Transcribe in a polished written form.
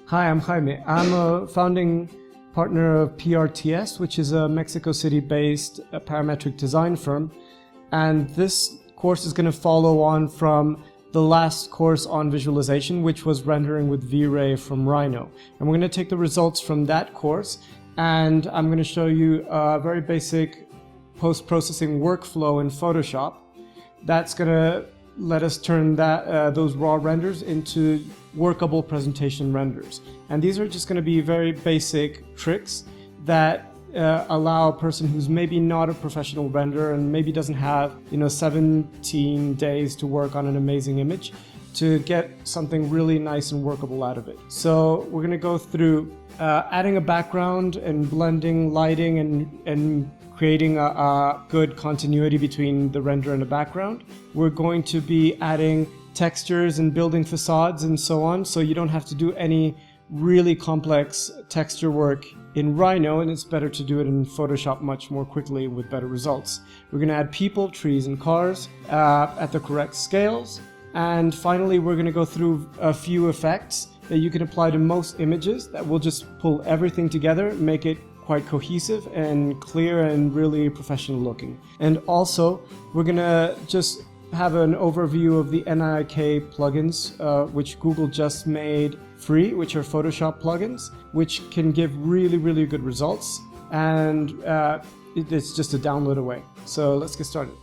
Hi, I'm Jaime. I'm a founding partner of PRTS, which is a Mexico City-based parametric design firm. And this course is going to follow on from the last course on visualization, which was rendering with VRay from Rhino. And we're going to take the results from that course, and I'm going to show you a very basic post-processing workflow in Photoshop that's going to let us turn those raw renders into workable presentation renders. And these are just going to be very basic tricks that allow a person who's maybe not a professional renderer and maybe doesn't have 17 days to work on an amazing image to get something really nice and workable out of it. So we're going to go through adding a background and blending lighting and creating a good continuity between the render and the background. We're going to be adding textures and building facades and so on, so you don't have to do any really complex texture work in Rhino, and it's better to do it in Photoshop much more quickly with better results. We're going to add people, trees, and cars at the correct scales. And finally, we're going to go through a few effects that you can apply to most images that will just pull everything together, make it quite cohesive and clear and really professional looking. And also, we're going to just have an overview of the NIK plugins, which Google just made free, which are Photoshop plugins, which can give really, really good results. And it's just a download away. So let's get started.